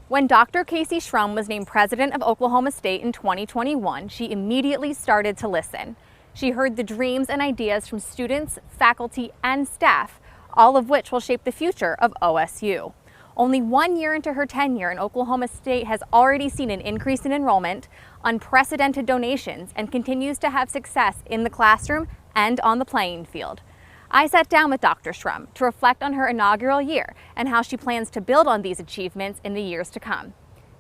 When Dr. Casey Shrum was named president of Oklahoma State in 2021, she immediately started to listen. She heard the dreams and ideas from students, faculty, and staff, all of which will shape the future of OSU. Only 1 year into her tenure in Oklahoma State has already seen an increase in enrollment, unprecedented donations, and continues to have success in the classroom and on the playing field. I sat down with Dr. Shrum to reflect on her inaugural year and how she plans to build on these achievements in the years to come.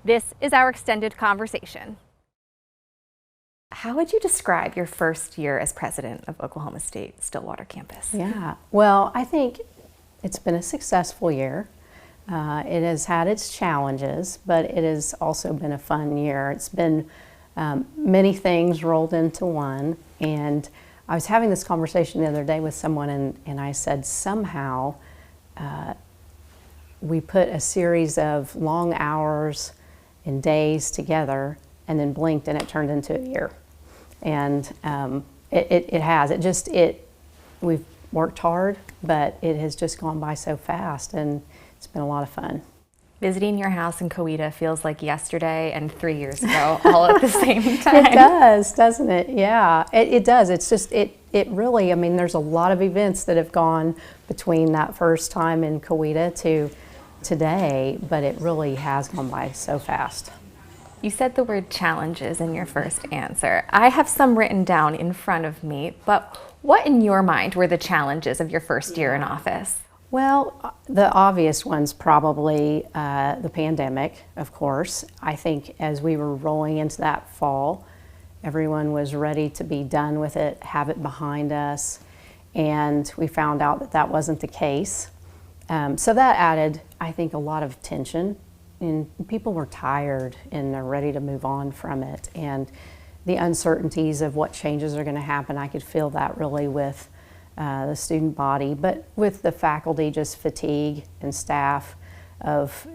This is our extended conversation. How would you describe your first year as president of Oklahoma State Stillwater campus? Yeah, well, I think it's been a successful year. It has had its challenges, but it has also been a fun year. It's been many things rolled into one, and I was having this conversation the other day with someone, and I said somehow we put a series of long hours and days together and then blinked and it turned into a year. And it has. We've worked hard, but it has just gone by so fast, and it's been a lot of fun. Visiting your house in Coweta feels like yesterday and 3 years ago, all at the same time. It does, doesn't it? Yeah, it does. It's just, it really, I mean, there's a lot of events that have gone between that first time in Coweta to today, but it really has gone by so fast. You said the word challenges in your first answer. I have some written down in front of me, but what in your mind were the challenges of your first year in office? Well, the obvious ones probably the pandemic, of course. I think as we were rolling into that fall, everyone was ready to be done with it, have it behind us, and we found out that that wasn't the case. So that added, I think, a lot of tension, and people were tired and they're ready to move on from it. And the uncertainties of what changes are going to happen, I could feel that really with the student body, but with the faculty, just fatigue, and staff of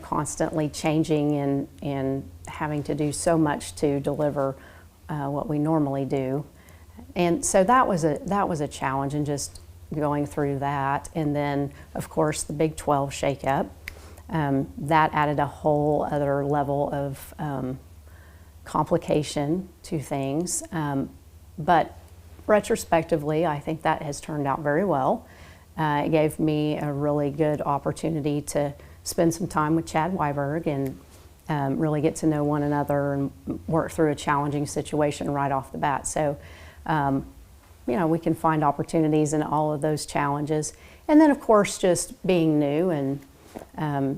constantly changing and having to do so much to deliver what we normally do. And so that was a challenge, and just going through that. And then of course the Big 12 shakeup, that added a whole other level of complication to things, but retrospectively, I think that has turned out very well. It gave me a really good opportunity to spend some time with Chad Weiberg and really get to know one another and work through a challenging situation right off the bat. So, we can find opportunities in all of those challenges. And then, of course, just being new and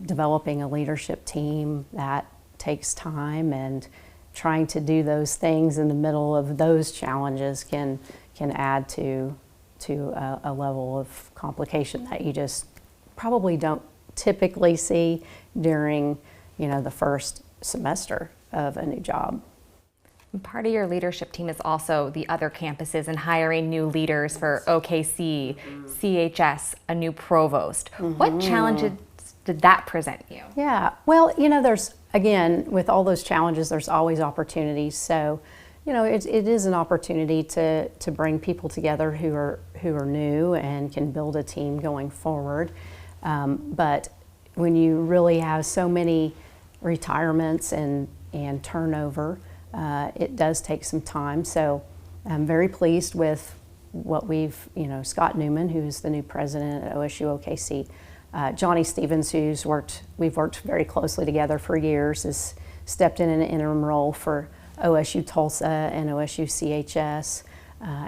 developing a leadership team, that takes time, and trying to do those things in the middle of those challenges can add to a level of complication that you just probably don't typically see during the first semester of a new job. And part of your leadership team is also the other campuses and hiring new leaders for OKC, CHS, a new provost. What challenges did that present you? Yeah, well, there's, again, with all those challenges, there's always opportunities. So, it is an opportunity to bring people together who are new and can build a team going forward. But when you really have so many retirements and turnover, it does take some time. So I'm very pleased with what we've, Scott Newman, who's the new president at OSU OKC, Johnny Stevens, we've worked very closely together for years, has stepped in an interim role for OSU Tulsa and OSU CHS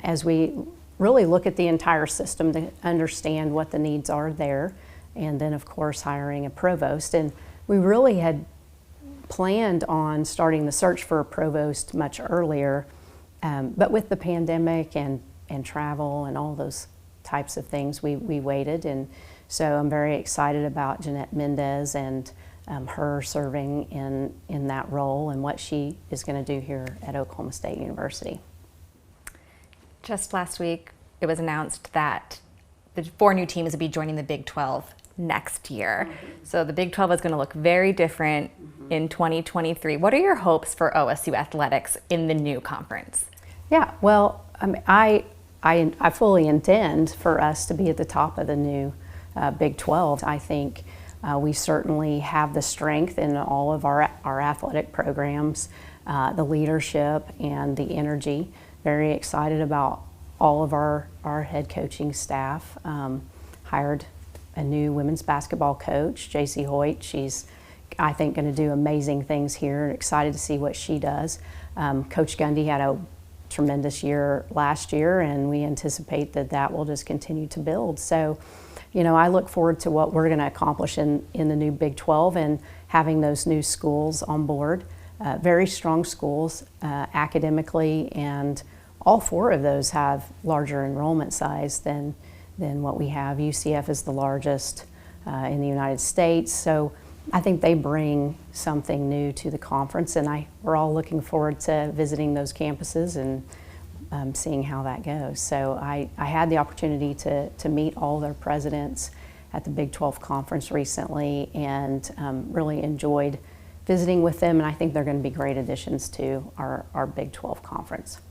as we really look at the entire system to understand what the needs are there. And then, of course, hiring a provost. And we really had planned on starting the search for a provost much earlier, but with the pandemic and travel and all those types of things, we waited. And so I'm very excited about Jeanette Mendez and her serving in that role and what she is going to do here at Oklahoma State University. Just last week, it was announced that the 4 new teams will be joining the Big 12 next year. So the Big 12 is going to look very different in 2023. What are your hopes for OSU athletics in the new conference? Yeah, well, I fully intend for us to be at the top of the new Big 12. I think We certainly have the strength in all of our athletic programs, the leadership and the energy. Very excited about all of our head coaching staff. Hired a new women's basketball coach, JC Hoyt. She's, I think, going to do amazing things here, and excited to see what she does. Coach Gundy had a tremendous year last year, and we anticipate that that will just continue to build. So, you know, I look forward to what we're going to accomplish in the new Big 12 and having those new schools on board. Very strong schools academically, and all 4 of those have larger enrollment size than what we have. UCF is the largest in the United States, so I think they bring something new to the conference, and we're all looking forward to visiting those campuses and seeing how that goes. So I had the opportunity to meet all their presidents at the Big 12 conference recently, and really enjoyed visiting with them, and I think they're going to be great additions to our Big 12 conference.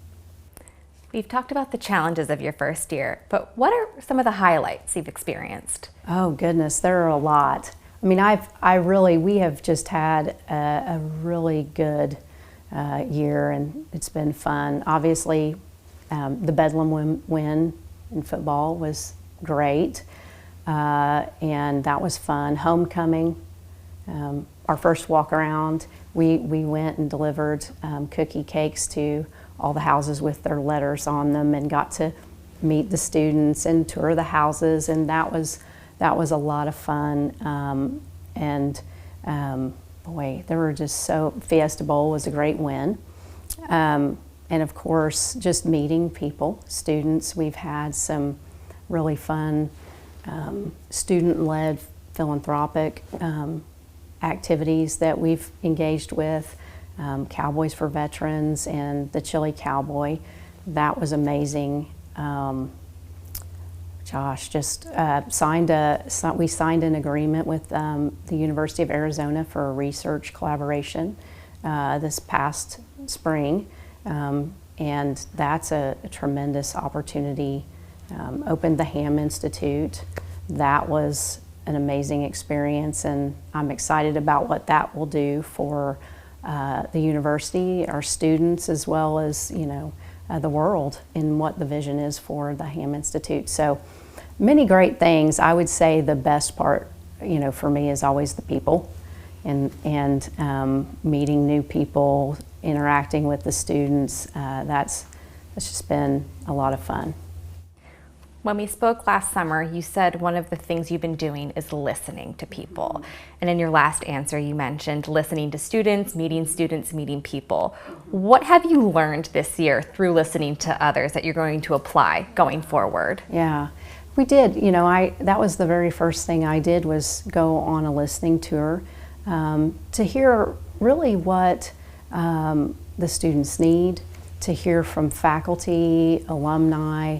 We've talked about the challenges of your first year, but what are some of the highlights you've experienced? Oh goodness, there are a lot. I mean, we have just had a really good year, and it's been fun. Obviously, the Bedlam win in football was great, and that was fun. Homecoming, our first walk around, we went and delivered cookie cakes to all the houses with their letters on them, and got to meet the students and tour the houses, and that was a lot of fun. Boy, there were just Fiesta Bowl was a great win. And of course, just meeting people, students. We've had some really fun student-led philanthropic activities that we've engaged with. Cowboys for Veterans and the Chili Cowboy. That was amazing. Josh just we signed an agreement with the University of Arizona for a research collaboration this past spring, and that's a tremendous opportunity. Opened the Ham Institute. That was an amazing experience, and I'm excited about what that will do for the university, our students, as well as, you know, the world, and what the vision is for the Ham Institute. So many great things. I would say the best part, you know, for me is always the people, and meeting new people, interacting with the students. That's just been a lot of fun. When we spoke last summer, you said one of the things you've been doing is listening to people. And in your last answer, you mentioned listening to students, meeting people. What have you learned this year through listening to others that you're going to apply going forward? Yeah, we did. You know, that was the very first thing I did, was go on a listening tour to hear really what the students need, to hear from faculty, alumni,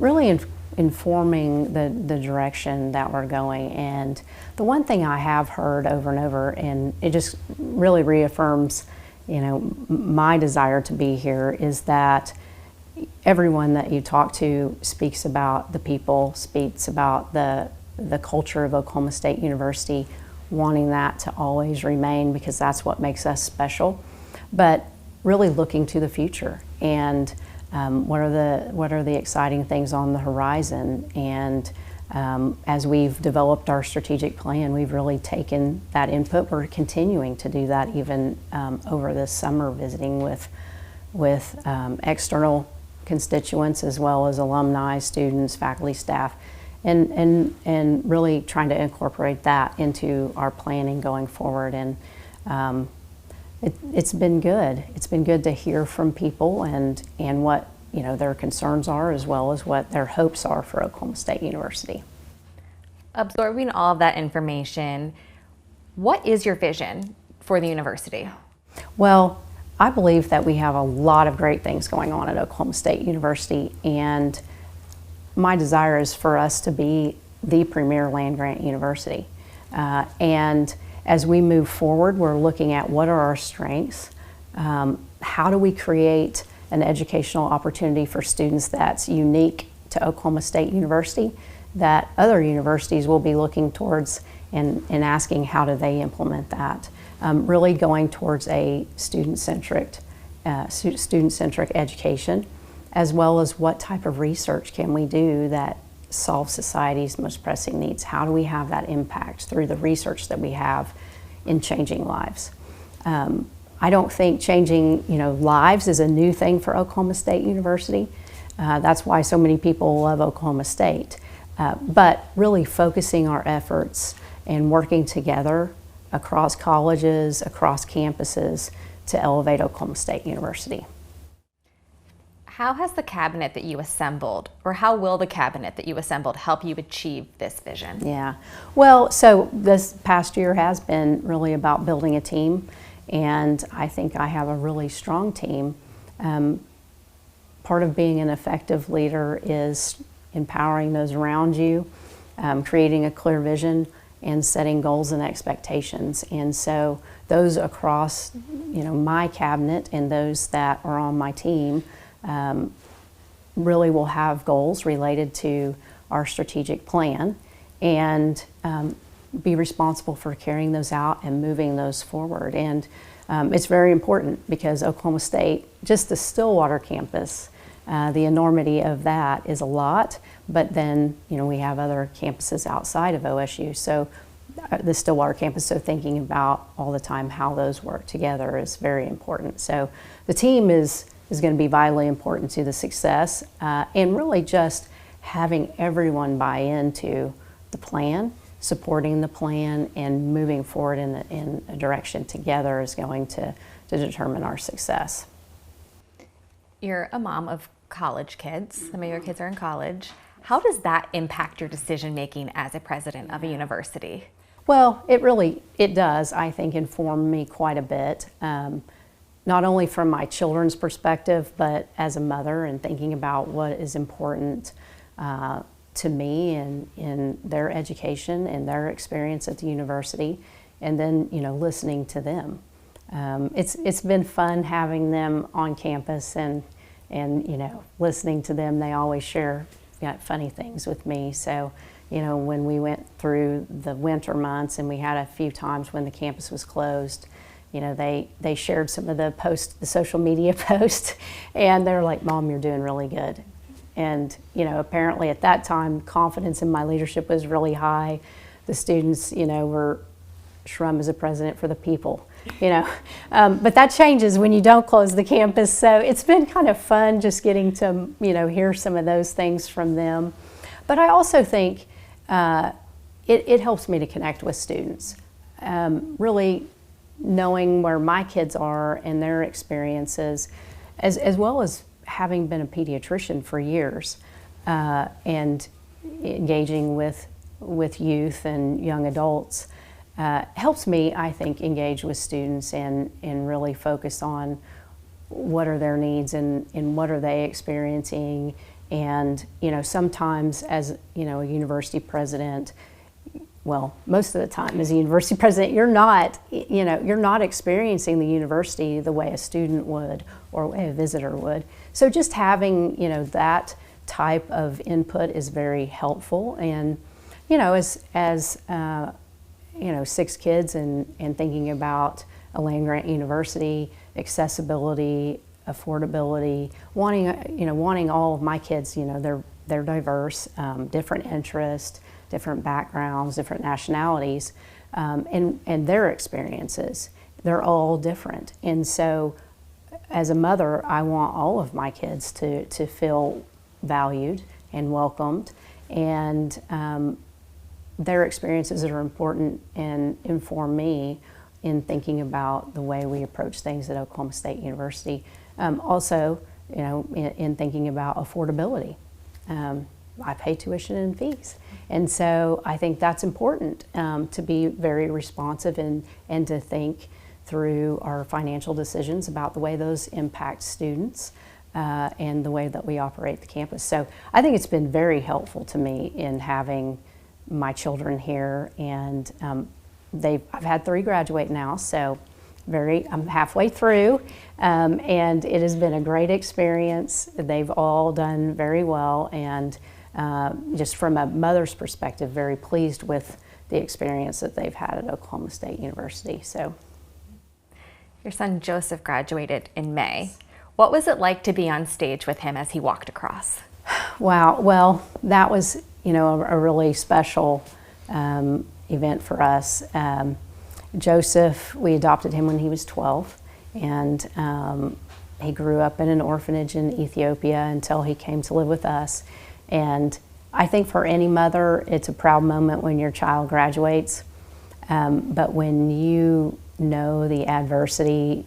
really informing the direction that we're going. And the one thing I have heard over and over, and it just really reaffirms, you know, my desire to be here, is that everyone that you talk to speaks about the people, speaks about the culture of Oklahoma State University, wanting that to always remain, because that's what makes us special, but really looking to the future, and what are the exciting things on the horizon. And as we've developed our strategic plan, we've really taken that input. We're continuing to do that even over this summer, visiting with external constituents, as well as alumni, students, faculty, staff, and really trying to incorporate that into our planning going forward. And it's been good. It's been good to hear from people and what, you know, their concerns are, as well as what their hopes are for Oklahoma State University. Absorbing all of that information, what is your vision for the university? Well, I believe that we have a lot of great things going on at Oklahoma State University, and my desire is for us to be the premier land-grant university. And as we move forward, we're looking at what are our strengths, how do we create an educational opportunity for students that's unique to Oklahoma State University, that other universities will be looking towards and asking how do they implement that. Really going towards a student-centric education, as well as what type of research can we do that solves society's most pressing needs. How do we have that impact through the research that we have in changing lives? I don't think changing lives is a new thing for Oklahoma State University. That's why so many people love Oklahoma State. But really focusing our efforts and working together across colleges, across campuses to elevate Oklahoma State University. How has the cabinet that you assembled, or how will the cabinet that you assembled help you achieve this vision? Yeah, well, so this past year has been really about building a team, and I think I have a really strong team. Part of being an effective leader is empowering those around you, creating a clear vision, and setting goals and expectations. And so those across my cabinet and those that are on my team really will have goals related to our strategic plan and be responsible for carrying those out and moving those forward. And it's very important because Oklahoma State, just the Stillwater campus, the enormity of that is a lot, but then we have other campuses outside of OSU. So the Stillwater campus, so thinking about all the time how those work together is very important. So the team is going to be vitally important to the success, and really just having everyone buy into the plan, supporting the plan, and moving forward in a direction together is going to determine our success. You're a mom of college kids. Some of your kids are in college. How does that impact your decision making as a president of a university? Well, it does, I think, inform me quite a bit. Not only from my children's perspective, but as a mother and thinking about what is important to me and in their education and their experience at the university, and then listening to them. It's been fun having them on campus and listening to them. They always share funny things with me. So when we went through the winter months and we had a few times when the campus was closed, they shared some of the social media posts, and they're like, "Mom, you're doing really good." And apparently at that time, confidence in my leadership was really high. The students, were Shrum is a president for the people, But that changes when you don't close the campus. So it's been kind of fun just getting to hear some of those things from them. But I also think it helps me to connect with students. Really knowing where my kids are and their experiences, as well as having been a pediatrician for years and engaging with youth and young adults, helps me, I think, engage with students and really focus on what are their needs and what are they experiencing. And sometimes as a university president, well, most of the time as a university president, you're not experiencing the university the way a student would or way a visitor would. So just having, that type of input is very helpful. And, as 6 kids and thinking about a land-grant university, accessibility, affordability, wanting all of my kids, they're diverse, different interests, different backgrounds, different nationalities, and their experiences. They're all different. And so as a mother, I want all of my kids to feel valued and welcomed, and their experiences are important and inform me in thinking about the way we approach things at Oklahoma State University. Also, in thinking about affordability. I pay tuition and fees. And so I think that's important, to be very responsive and to think through our financial decisions about the way those impact students and the way that we operate the campus. So I think it's been very helpful to me in having my children here, and I've had 3 graduate now, so I'm halfway through, and it has been a great experience. They've all done very well, and just from a mother's perspective, very pleased with the experience that they've had at Oklahoma State University. So, your son Joseph graduated in May. What was it like to be on stage with him as he walked across? wow, well, that was, a really special event for us. Joseph, we adopted him when he was 12, and he grew up in an orphanage in Ethiopia until he came to live with us. And I think for any mother, it's a proud moment when your child graduates. But when you know the adversity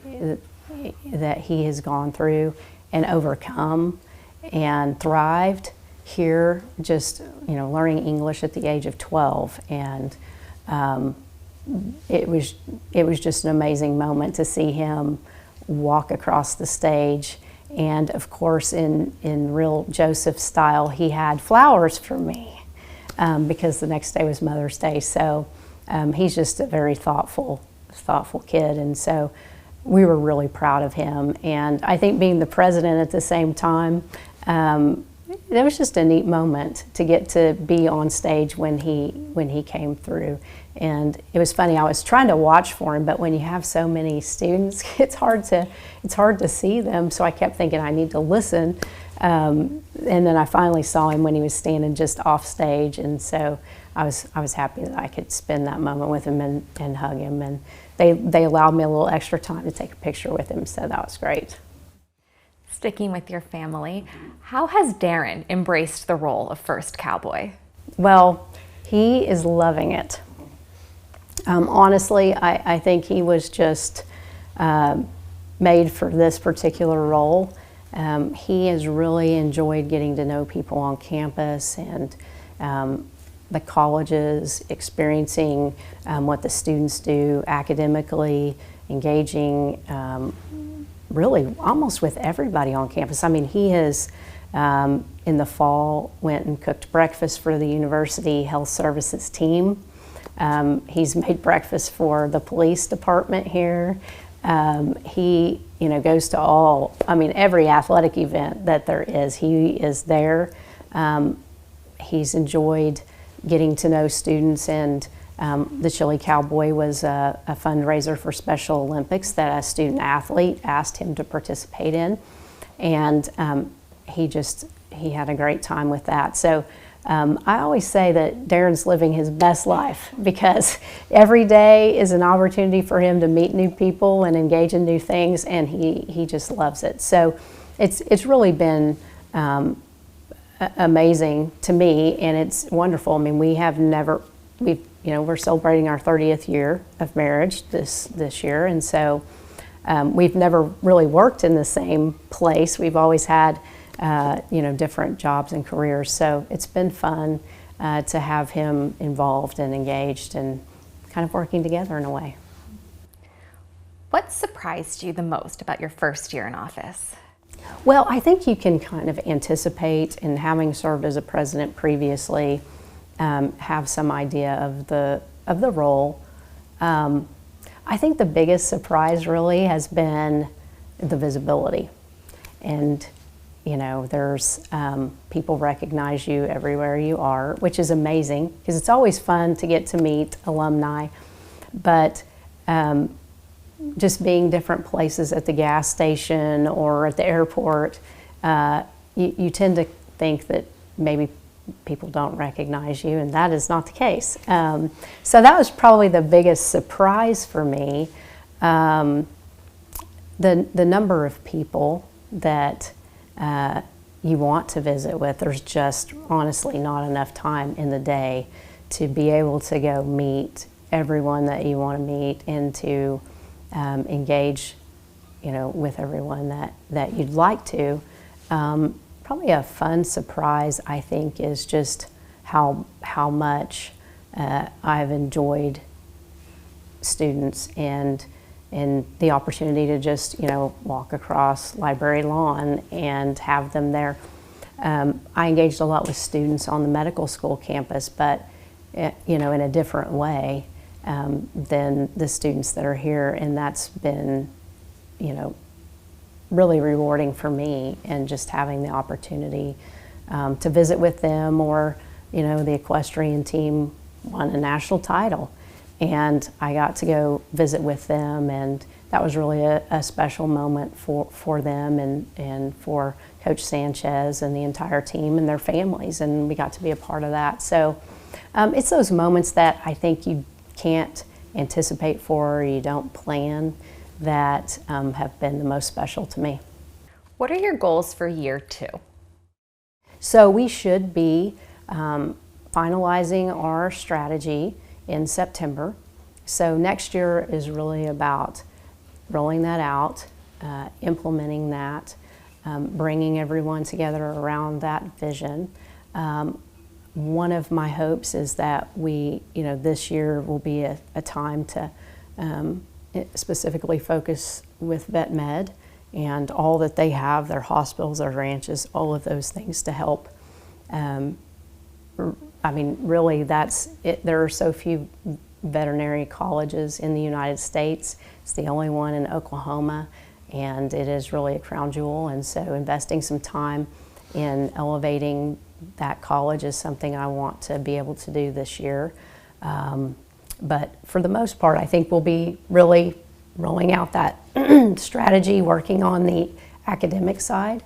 that he has gone through and overcome and thrived here, just learning English at the age of 12, and it was just an amazing moment to see him walk across the stage. And of course, in real Joseph style, he had flowers for me because the next day was Mother's Day. So he's just a very thoughtful kid, and so we were really proud of him. And I think being the president at the same time, it was just a neat moment to get to be on stage when he came through. And it was funny, I was trying to watch for him, but when you have so many students, it's hard to see them. So I kept thinking I need to listen. And then I finally saw him when he was standing just off stage, and so I was happy that I could spend that moment with him and hug him. And they allowed me a little extra time to take a picture with him, so that was great. Sticking with your family, how has Darren embraced the role of first cowboy? Well, he is loving it. Honestly, I think he was just made for this particular role. He has really enjoyed getting to know people on campus and the colleges, experiencing what the students do academically, engaging really almost with everybody on campus. I mean, he has, in the fall, went and cooked breakfast for the university health services team. He's made breakfast for the police department here. He, goes to every athletic event that there is, he is there. He's enjoyed getting to know students, and the Chili Cowboy was a fundraiser for Special Olympics that a student athlete asked him to participate in, and he had a great time with that. So I always say that Darren's living his best life, because every day is an opportunity for him to meet new people and engage in new things, and he just loves it. So it's really been amazing to me, and it's wonderful. I mean, we're celebrating our 30th year of marriage this year, and so we've never really worked in the same place. We've always had different jobs and careers, so it's been fun to have him involved and engaged and kind of working together in a way. What surprised you the most about your first year in office? Well, I think you can kind of anticipate, and having served as a president previously, have some idea of the role. I think the biggest surprise really has been the visibility, and there's people recognize you everywhere you are, which is amazing, because it's always fun to get to meet alumni, but just being different places at the gas station or at the airport, you tend to think that maybe people don't recognize you, and that is not the case. So that was probably the biggest surprise for me, the number of people that you want to visit with. There's just honestly not enough time in the day to be able to go meet everyone that you want to meet, and to engage with everyone that you'd like to. Probably a fun surprise, I think, is just how much I've enjoyed students and the opportunity to just walk across library lawn and have them there. I engaged a lot with students on the medical school campus, but in a different way than the students that are here, and that's been really rewarding for me, and just having the opportunity to visit with them, or the equestrian team won a national title. And I got to go visit with them, and that was really a special moment for them and for Coach Sanchez and the entire team and their families, and we got to be a part of that. So it's those moments that I think you can't anticipate for, or you don't plan, that have been the most special to me. What are your goals for year 2? So we should be finalizing our strategy in September. So next year is really about rolling that out, implementing that, bringing everyone together around that vision. One of my hopes is that this year will be a time to specifically focus with vet med and all that they have, their hospitals, their ranches, all of those things to help. Really that's it. There are so few veterinary colleges in the United States. It's the only one in Oklahoma, and it is really a crown jewel. And so investing some time in elevating that college is something I want to be able to do this year. But for the most part, I think we'll be really rolling out that strategy, working on the academic side,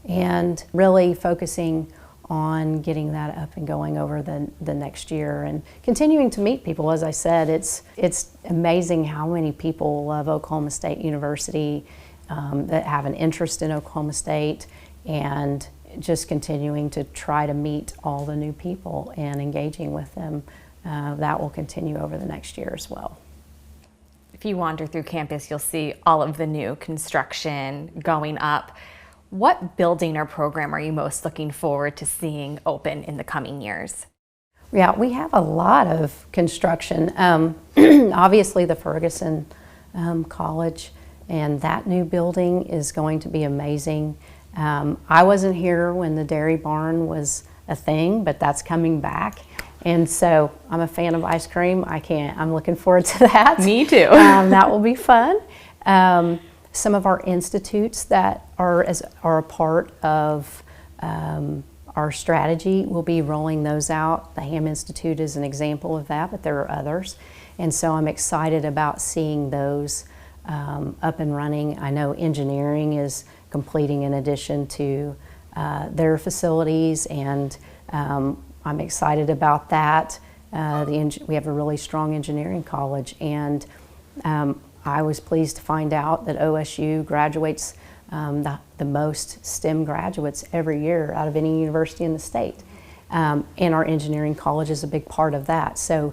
and really focusing on getting that up and going over the next year, and continuing to meet people. As I said, it's amazing how many people love Oklahoma State University, that have an interest in Oklahoma State, and just continuing to try to meet all the new people and engaging with them. That will continue over the next year as well. If you wander through campus, you'll see all of the new construction going up. What building or program are you most looking forward to seeing open in the coming years? Yeah, we have a lot of construction. Obviously the Ferguson College, and that new building is going to be amazing. I wasn't here when the dairy barn was a thing, but that's coming back. And so I'm a fan of ice cream. I'm looking forward to that. Me too. That will be fun. Some of our institutes that are a part of our strategy, we'll be rolling those out. The Ham Institute is an example of that, but there are others. And so I'm excited about seeing those up and running. I know engineering is completing an addition to their facilities, and I'm excited about that. We have a really strong engineering college, and I was pleased to find out that OSU graduates the most STEM graduates every year out of any university in the state. And our engineering college is a big part of that. So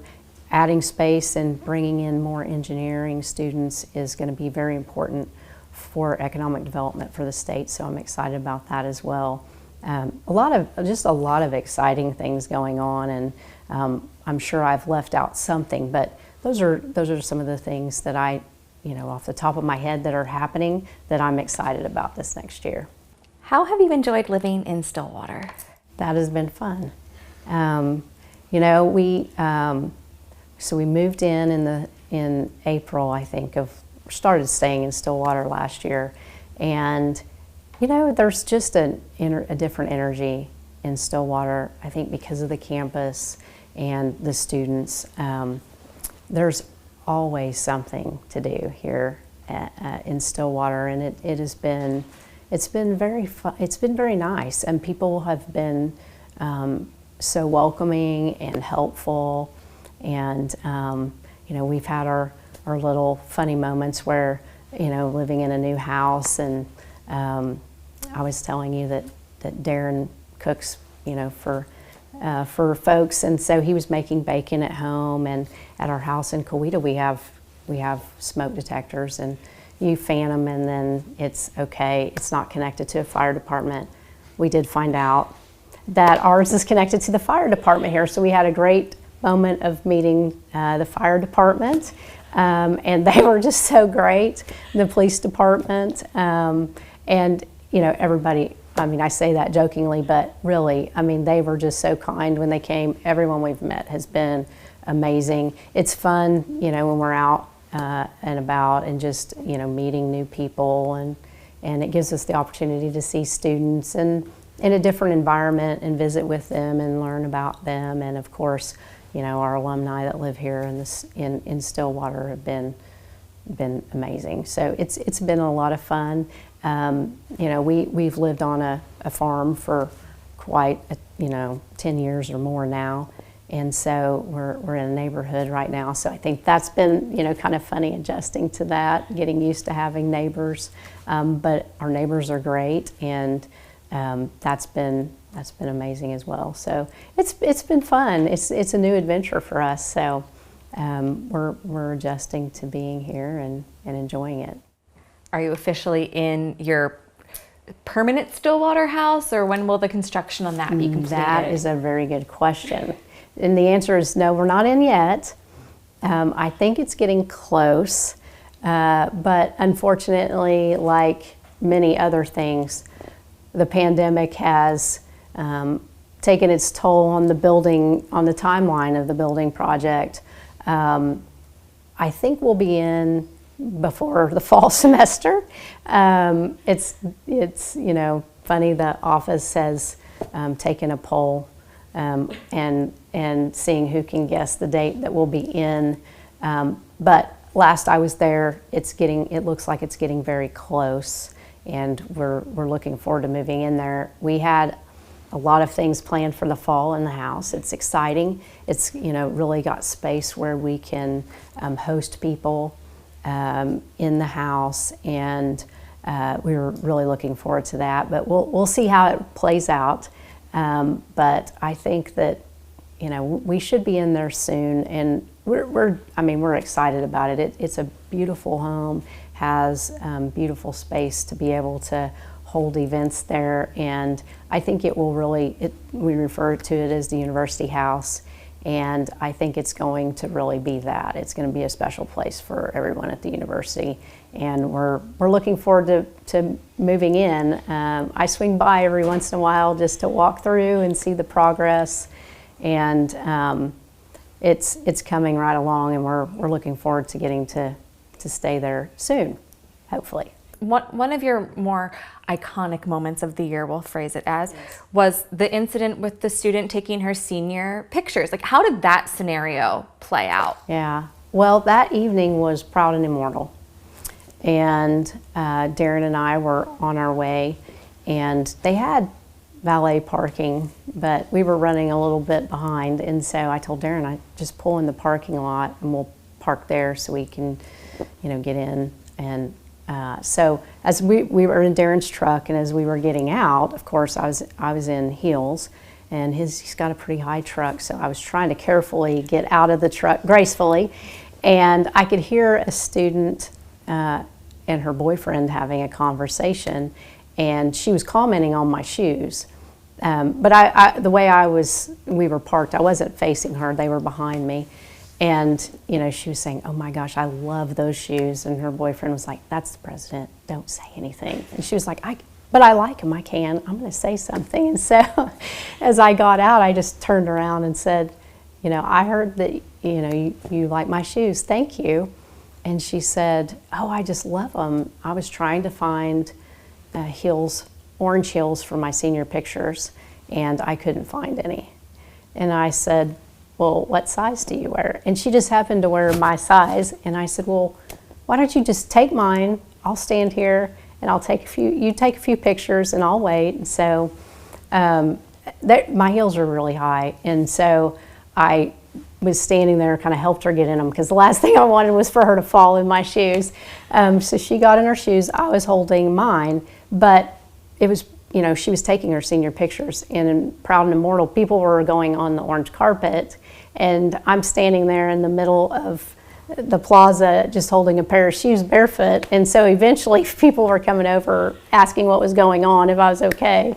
adding space and bringing in more engineering students is going to be very important for economic development for the state. So I'm excited about that as well. A lot of exciting things going on, and I'm sure I've left out something, but those are some of the things that off the top of my head that are happening that I'm excited about this next year. How have you enjoyed living in Stillwater? That has been fun. We moved in April, I think, started staying in Stillwater last year, and there's just a different energy in Stillwater, I think, because of the campus and the students. There's always something to do here in Stillwater, and it's been very fun. It's been very nice, and people have been so welcoming and helpful, and we've had our little funny moments where living in a new house, and I was telling you that Darren cooks for folks, and so he was making bacon at home, and at our house in Coweta we have smoke detectors, and you fan them and then it's okay. It's not connected to a fire department. We did find out that ours is connected to the fire department here, so we had a great moment of meeting the fire department, and they were just so great, the police department, and everybody. I say that jokingly, but really, they were just so kind when they came. Everyone we've met has been amazing. It's fun, when we're out and about and just, meeting new people, and it gives us the opportunity to see students and in a different environment and visit with them and learn about them. And of course, our alumni that live here in Stillwater have been amazing. So it's been a lot of fun. We've lived on a farm for quite 10 years or more now, and so we're in a neighborhood right now. So I think that's been kind of funny adjusting to that, getting used to having neighbors. But our neighbors are great, and that's been amazing as well. So it's been fun. It's a new adventure for us. So we're adjusting to being here and enjoying it. Are you officially in your permanent Stillwater house, or when will the construction on that be completed? That is a very good question. And the answer is no, we're not in yet. I think it's getting close, but unfortunately, like many other things, the pandemic has taken its toll on the timeline of the building project. I think we'll be in before the fall semester. It's funny, the office has taken a poll and seeing who can guess the date that we'll be in. But last I was there, it looks like it's getting very close, and we're looking forward to moving in there. We had a lot of things planned for the fall in the house. It's exciting. It's really got space where we can host people in the house, and we were really looking forward to that. But we'll see how it plays out. But I think that we should be in there soon, and we're excited about it. It's a beautiful home, has beautiful space to be able to hold events there, and I think it will we refer to it as the University House, and I think it's going to really be that. It's going to be a special place for everyone at the university, and we're looking forward to moving in. I swing by every once in a while just to walk through and see the progress, and it's coming right along, and we're looking forward to getting to stay there soon, hopefully. One of your more iconic moments of the year, we'll phrase it as, was the incident with the student taking her senior pictures. Like, how did that scenario play out? Yeah, well, that evening was Proud and Immortal. And Darren and I were on our way, and they had valet parking, but we were running a little bit behind. And so I told Darren, I just pull in the parking lot and we'll park there so we can, get in. And so as we were in Darren's truck, and as we were getting out, of course, I was in heels, and he's got a pretty high truck, so I was trying to carefully get out of the truck gracefully, and I could hear a student and her boyfriend having a conversation, and she was commenting on my shoes. But the way we were parked, I wasn't facing her, they were behind me. And, she was saying, "Oh my gosh, I love those shoes." And her boyfriend was like, "That's the president, don't say anything." And she was like, "But I like them, I'm going to say something." And so as I got out, I just turned around and said, "I heard that, you like my shoes, thank you." And she said, "Oh, I just love them. I was trying to find orange heels for my senior pictures, and I couldn't find any." And I said, "Well, what size do you wear?" And she just happened to wear my size. And I said, "Well, why don't you just take mine? I'll stand here and you take a few pictures and I'll wait." And so my heels are really high. And so I was standing there, kind of helped her get in them, because the last thing I wanted was for her to fall in my shoes. So she got in her shoes, I was holding mine, but it was, she was taking her senior pictures, and in Proud and Immortal, people were going on the orange carpet, and I'm standing there in the middle of the plaza just holding a pair of shoes barefoot. And so eventually people were coming over asking what was going on, if I was okay.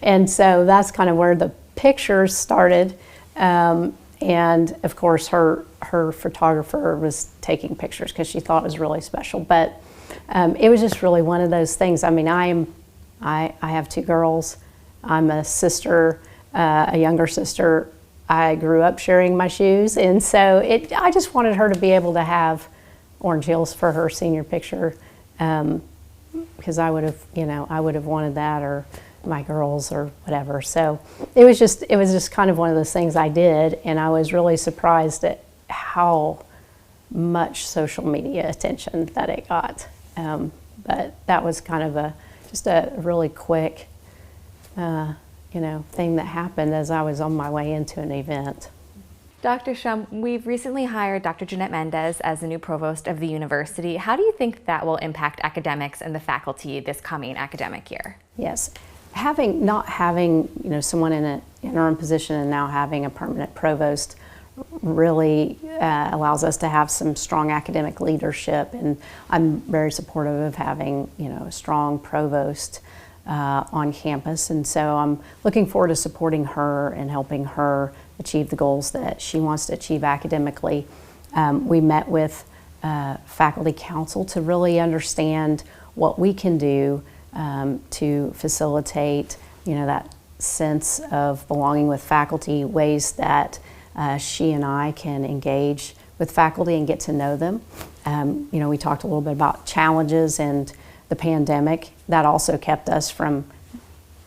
And so that's kind of where the pictures started. And of course her photographer was taking pictures because she thought it was really special. But it was just really one of those things. I mean, I have two girls. I'm a sister, a younger sister. I grew up sharing my shoes, and so I just wanted her to be able to have orange heels for her senior picture, because I would have wanted that, or my girls or whatever. So it was just kind of one of those things I did, and I was really surprised at how much social media attention that it got. But that was kind of just a really quick, thing that happened as I was on my way into an event. Dr. Shrum, we've recently hired Dr. Jeanette Mendez as the new provost of the university. How do you think that will impact academics and the faculty this coming academic year? Yes, not having someone in an interim position and now having a permanent provost really allows us to have some strong academic leadership, and I'm very supportive of having a strong provost on campus, and so I'm looking forward to supporting her and helping her achieve the goals that she wants to achieve academically. We met with faculty council to really understand what we can do to facilitate that sense of belonging with faculty, ways that she and I can engage with faculty and get to know them. We talked a little bit about challenges and the pandemic. That also kept us from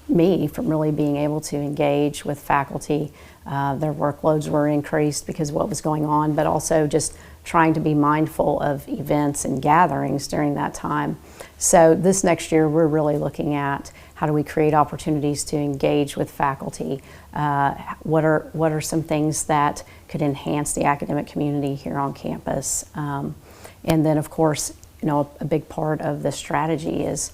really being able to engage with faculty. Their workloads were increased because of what was going on, but also just trying to be mindful of events and gatherings during that time. So this next year, we're really looking at how do we create opportunities to engage with faculty? What are some things that could enhance the academic community here on campus? And then, of course, a big part of the strategy is,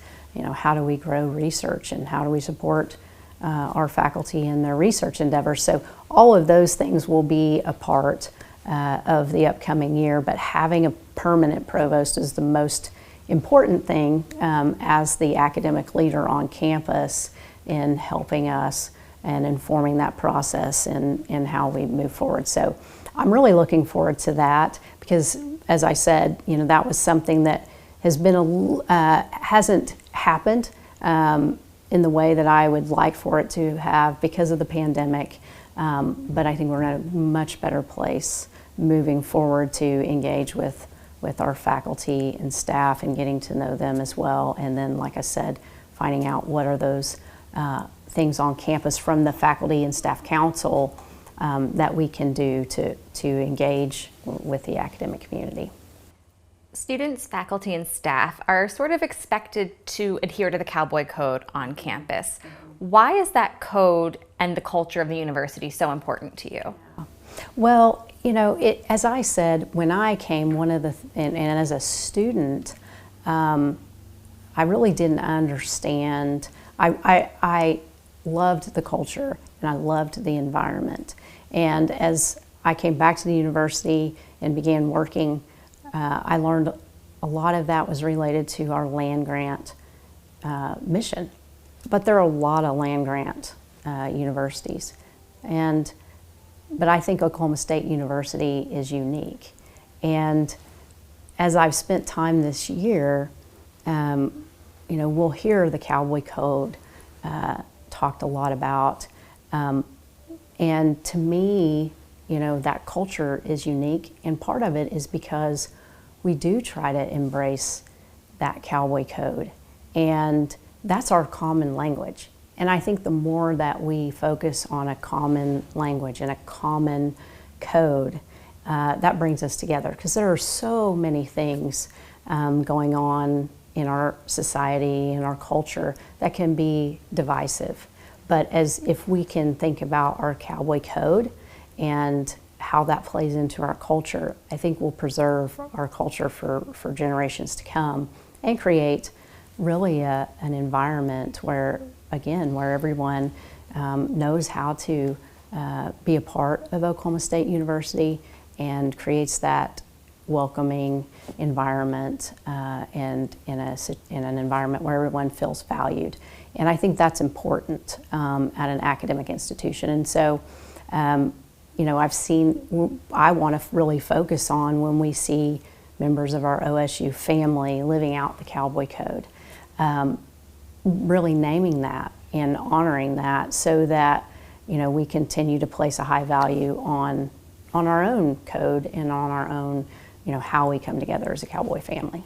how do we grow research and how do we support our faculty in their research endeavors? So all of those things will be a part of the upcoming year, but having a permanent provost is the most important thing as the academic leader on campus in helping us and informing that process and how we move forward. So I'm really looking forward to that because, as I said, that was something that has been hasn't happened in the way that I would like for it to have because of the pandemic. But I think we're in a much better place moving forward to engage with our faculty and staff and getting to know them as well. And then, like I said, finding out what are those things on campus from the faculty and staff council that we can do to engage with the academic community. Students, faculty, and staff are sort of expected to adhere to the Cowboy Code on campus. Why is that code and the culture of the university so important to you? Well, as I said, when I came, and as a student, I really didn't understand. I loved the culture and I loved the environment. And as I came back to the university and began working, I learned a lot of that was related to our land grant mission. But there are a lot of land grant universities. But I think Oklahoma State University is unique. And as I've spent time this year, we'll hear the Cowboy Code talked a lot about. And to me, that culture is unique. And part of it is because we do try to embrace that Cowboy Code. And that's our common language. And I think the more that we focus on a common language and a common code, that brings us together. Because there are so many things going on in our society and our culture that can be divisive. But if we can think about our Cowboy Code and how that plays into our culture, I think we'll preserve our culture for generations to come and create really an environment where everyone knows how to be a part of Oklahoma State University and creates that welcoming environment and in an environment where everyone feels valued. And I think that's important at an academic institution. And so, I want to really focus on when we see members of our OSU family living out the Cowboy Code, really naming that and honoring that so that, we continue to place a high value on our own code and on our own, how we come together as a Cowboy family.